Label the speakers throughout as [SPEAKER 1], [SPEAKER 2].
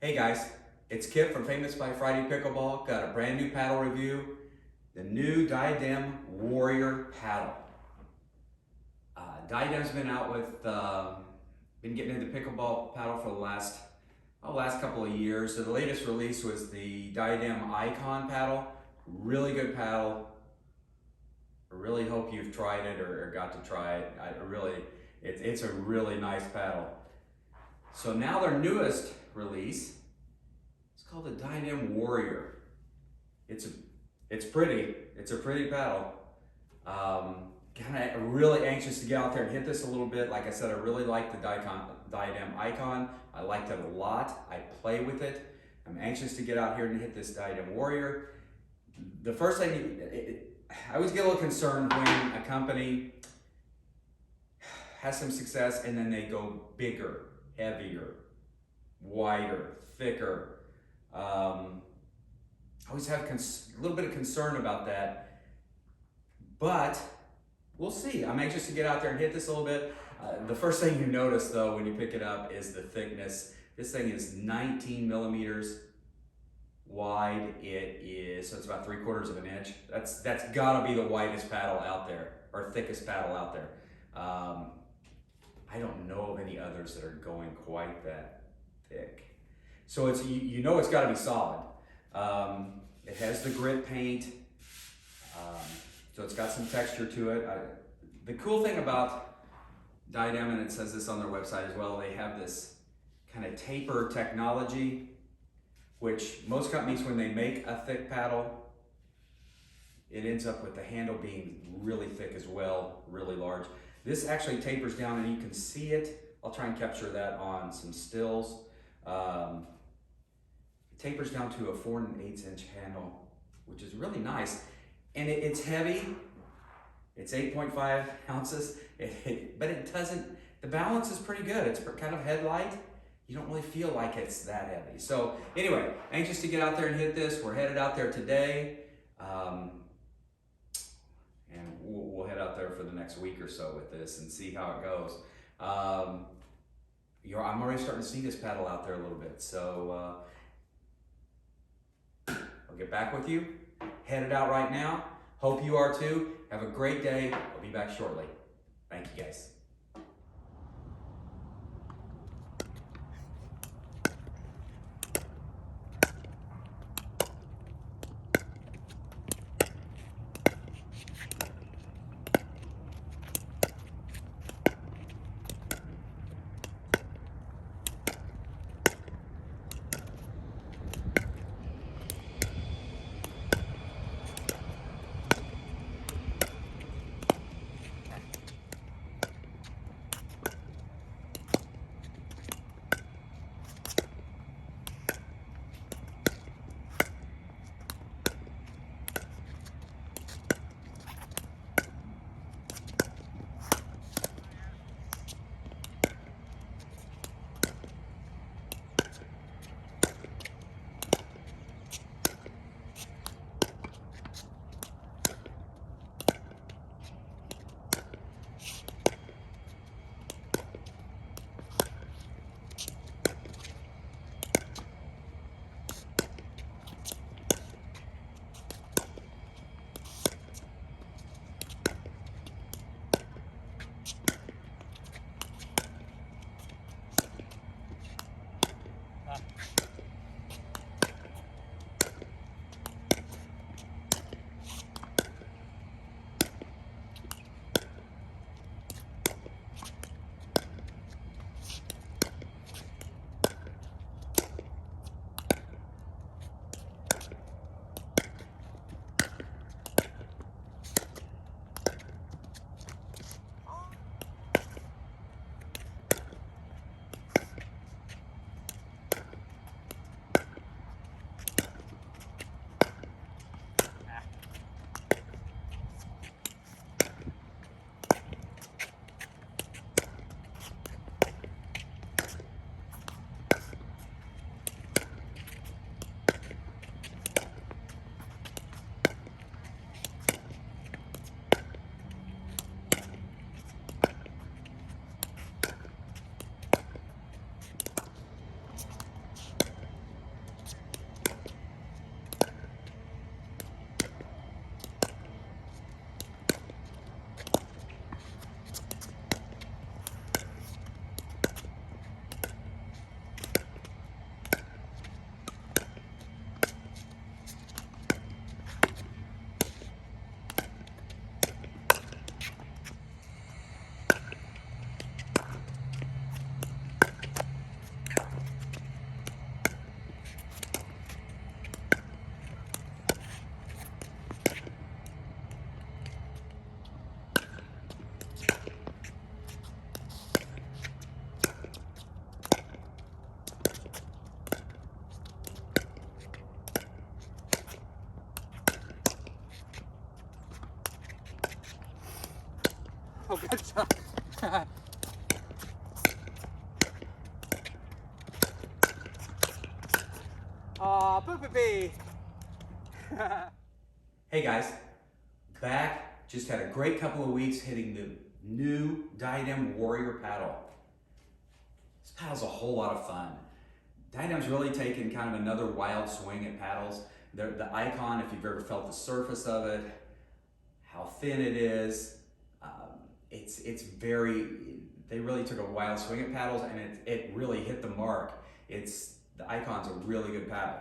[SPEAKER 1] Hey guys, it's Kip from Famous by Friday Pickleball. Got a brand new paddle review, the new Diadem Warrior paddle. Diadem's been out with, been getting into pickleball paddle for the last couple of years. So the latest release was the Diadem Icon paddle. Really good paddle. I really hope you've tried it or got to try it. It's a really nice paddle. So now their newest release, it's called the Diadem Warrior. It's pretty. It's a pretty paddle. Kind of really anxious to get out there and hit this a little bit. Like I said, I really like the Diadem Icon. I liked it a lot. I play with it. I'm anxious to get out here and hit this Diadem Warrior. The first thing, I always get a little concerned when a company has some success and then they go bigger, heavier, wider, thicker. I always have a little bit of concern about that, but we'll see. I'm anxious to get out there and hit this a little bit. The first thing you notice though when you pick it up is the thickness. This thing is 19 millimeters wide. So it's about 3/4 of an inch. That's gotta be the widest paddle out there, or thickest paddle out there. I don't know of any others that are going quite that thick. So it's you know it's got to be solid. It has the grit paint, so it's got some texture to it. The cool thing about Diadem, and it says this on their website as well, they have this kind of taper technology, which most companies, when they make a thick paddle, it ends up with the handle being really thick as well, really large. This actually tapers down and you can see it. I'll try and capture that on some stills. It tapers down to a 4 1/8 inch handle, which is really nice. And it's heavy. It's 8.5 ounces, but it doesn't, the balance is pretty good. It's kind of headlight. You don't really feel like it's that heavy. So anyway, anxious to get out there and hit this. We're headed out there today. And we'll head out there for the next week or so with this and see how it goes. I'm already starting to see this paddle out there a little bit. So I'll get back with you. Headed out right now. Hope you are too. Have a great day. I'll be back shortly. Thank you guys.
[SPEAKER 2] Oh, good job. Aw, Poopy.
[SPEAKER 1] Hey guys, back, just had a great couple of weeks hitting the new Diadem Warrior paddle. This paddle's a whole lot of fun. Diadem's really taken kind of another wild swing at paddles. The icon, if you've ever felt the surface of it, how thin it is, they really took a wild swing at paddles, and it really hit the mark. The icon's a really good paddle.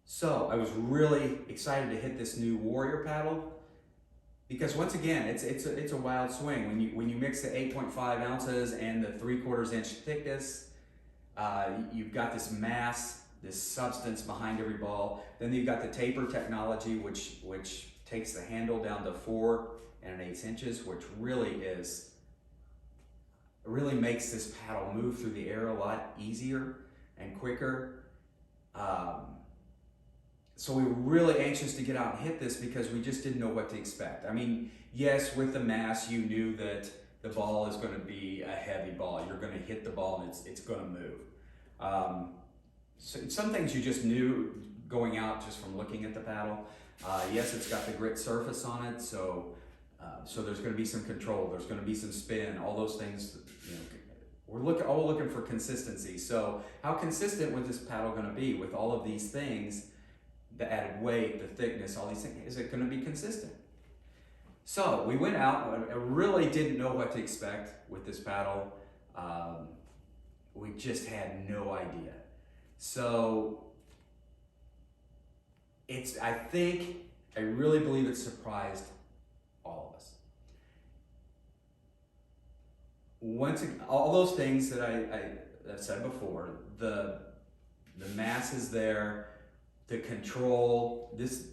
[SPEAKER 1] So I was really excited to hit this new Warrior paddle because once again, it's a wild swing. When you mix the 8.5 ounces and the 3/4 inch thickness, you've got this mass, this substance behind every ball. Then you've got the taper technology, which takes the handle down to 4 1/8 inches, which really makes this paddle move through the air a lot easier and quicker. So we were really anxious to get out and hit this because we just didn't know what to expect. I mean, yes, with the mass, you knew that the ball is going to be a heavy ball. You're going to hit the ball and it's going to move. So some things you just knew going out just from looking at the paddle. Yes, it's got the grit surface on it, so there's going to be some control. There's going to be some spin. All those things. We're all looking for consistency. So how consistent was this paddle going to be with all of these things? The added weight, the thickness, all these things. Is it going to be consistent? So we went out. I really didn't know what to expect with this paddle. We just had no idea. So I really believe it surprised all of us. Once again, all those things that I've said before, the mass is there, the control, it's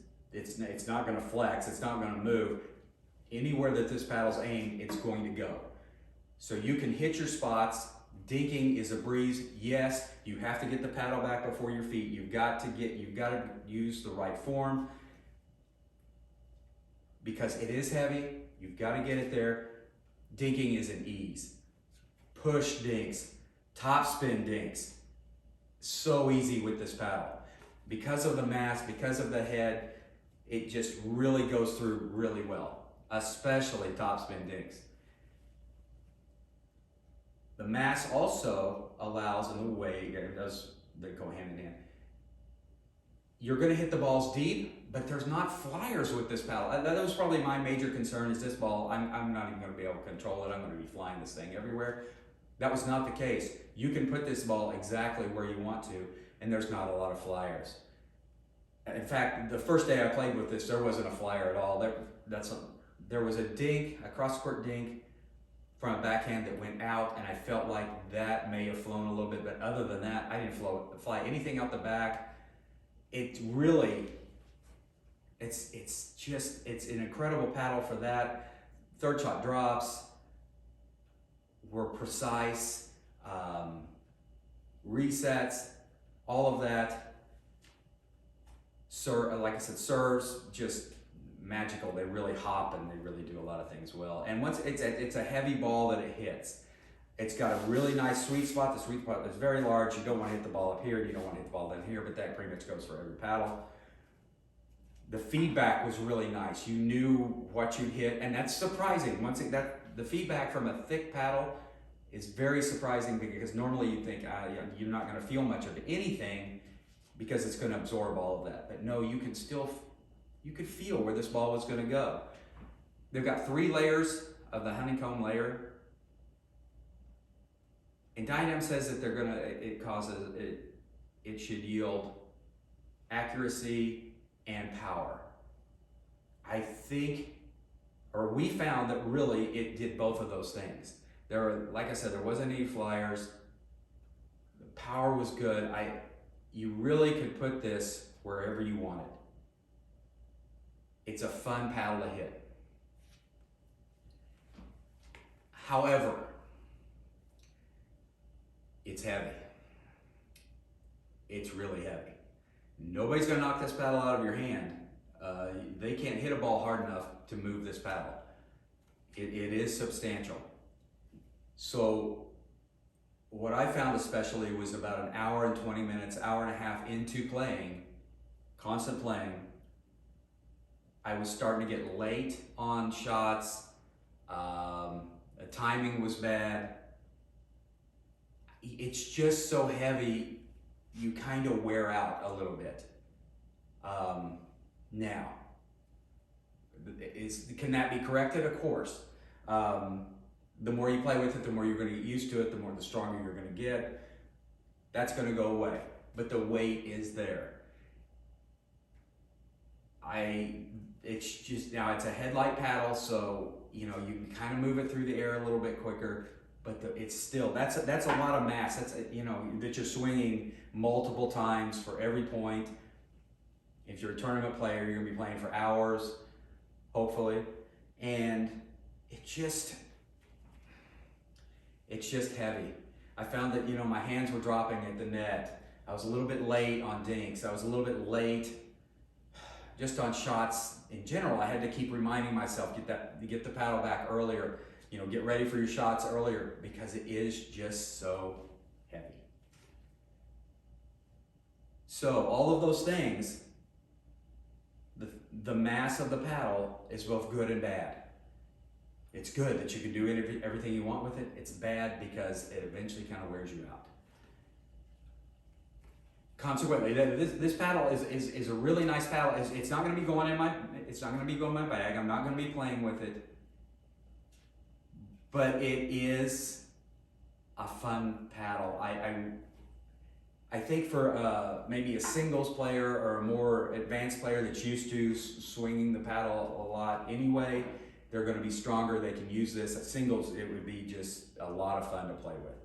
[SPEAKER 1] not going to flex, it's not going to move. Anywhere that this paddle's aimed, it's going to go. So you can hit your spots. Dinking is a breeze. Yes, you have to get the paddle back before your feet. You've got to use the right form because it is heavy. You've got to get it there. Dinking is an ease. Push dinks, topspin dinks. So easy with this paddle. Because of the mass, because of the head, it just really goes through really well, especially topspin dinks. The mass also allows, in the way it does, they go hand in hand. You're going to hit the balls deep, but there's not flyers with this paddle. That was probably my major concern, is this ball, I'm not even going to be able to control it. I'm going to be flying this thing everywhere. That was not the case. You can put this ball exactly where you want to, and there's not a lot of flyers. In fact, the first day I played with this, there wasn't a flyer at all. There was a dink, a cross-court dink from a backhand that went out, and I felt like that may have flown a little bit, but other than that, I didn't fly anything out the back. It's an incredible paddle for that. Third shot drops were precise, resets, all of that. Like I said, serves just magical. They really hop and they really do a lot of things well. And once it's a heavy ball that it hits. It's got a really nice sweet spot. The sweet spot is very large. You don't want to hit the ball up here. You don't want to hit the ball down here, but that pretty much goes for every paddle. The feedback was really nice. You knew what you hit, and that's surprising. The feedback from a thick paddle is very surprising because normally you think you're not going to feel much of anything because it's going to absorb all of that. But no, you could feel where this ball was going to go. They've got 3 layers of the honeycomb layer. And Diadem says that it should yield accuracy and power. We found that really it did both of those things. Like I said, there wasn't any flyers. The power was good. You really could put this wherever you wanted. It's a fun paddle to hit. However, it's heavy. It's really heavy. Nobody's going to knock this paddle out of your hand. They can't hit a ball hard enough to move this paddle. it is substantial. So what I found especially was about an hour and 20 minutes, hour and a half into playing, constant playing, I was starting to get late on shots. The timing was bad. It's just so heavy, you kind of wear out a little bit. Now, can that be corrected? Of course. The more you play with it, the more you're going to get used to it, the stronger you're going to get. That's going to go away, but the weight is there. It's just, now it's a headlight paddle, so you know you can kind of move it through the air a little bit quicker, but it's still, that's a lot of mass. That's you know, that you're swinging multiple times for every point. If you're a tournament player, you're going to be playing for hours, hopefully, and it's just heavy. I found that, you know, my hands were dropping at the net. I was a little bit late on dinks. I was a little bit late just on shots in general. I had to keep reminding myself, get the paddle back earlier, you know, get ready for your shots earlier, because it is just so heavy. So all of those things, the mass of the paddle is both good and bad. It's good that you can do everything you want with it. It's bad because it eventually kind of wears you out. Consequently, this paddle is a really nice paddle. It's not going to be going in my bag. I'm not going to be playing with it. But it is a fun paddle. I think for maybe a singles player or a more advanced player that's used to swinging the paddle a lot anyway, they're going to be stronger. They can use this. At singles, it would be just a lot of fun to play with.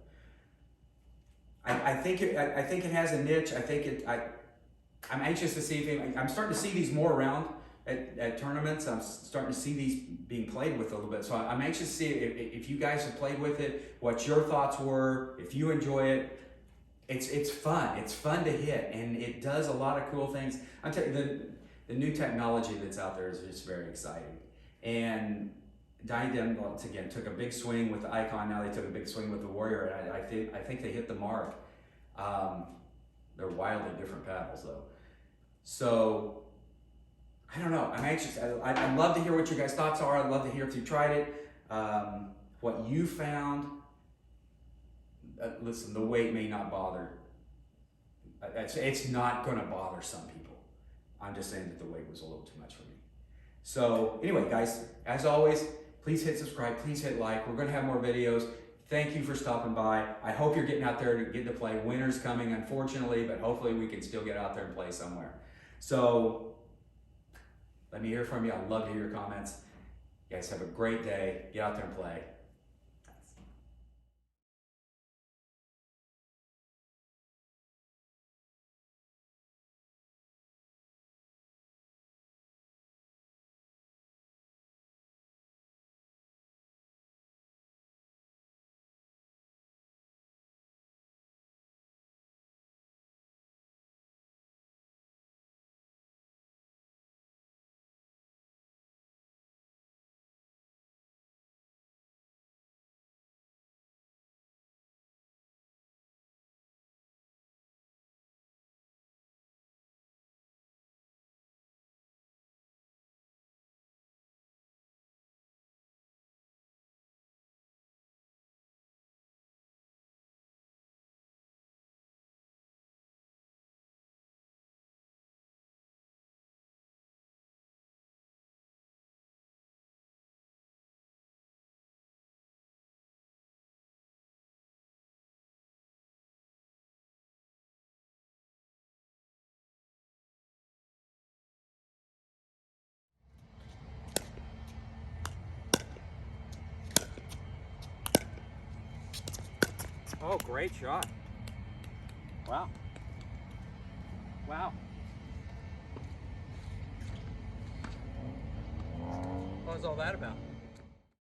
[SPEAKER 1] I think it has a niche. I'm anxious to see if I'm starting to see these more around at tournaments. I'm starting to see these being played with a little bit. So I'm anxious to see if you guys have played with it, what your thoughts were, if you enjoy it. It's fun. It's fun to hit, and it does a lot of cool things. I'm telling you, the new technology that's out there is just very exciting. And Diadem, once again, took a big swing with the Icon. Now they took a big swing with the Warrior, and I think they hit the mark. They're wildly different paddles, though. So I don't know. I'm anxious. I'd love to hear what your guys' thoughts are. I'd love to hear if you tried it, what you found. Listen, the weight may not bother. It's not going to bother some people. I'm just saying that the weight was a little too much for me. So anyway, guys, as always, please hit subscribe, please hit like. We're going to have more videos. Thank you for stopping by. I hope you're getting out there to get to play. Winter's coming, unfortunately, but hopefully we can still get out there and play somewhere. So let me hear from you. I'd love to hear your comments. You guys have a great day. Get out there and play.
[SPEAKER 2] Oh, great shot. Wow. Wow. What was all that about?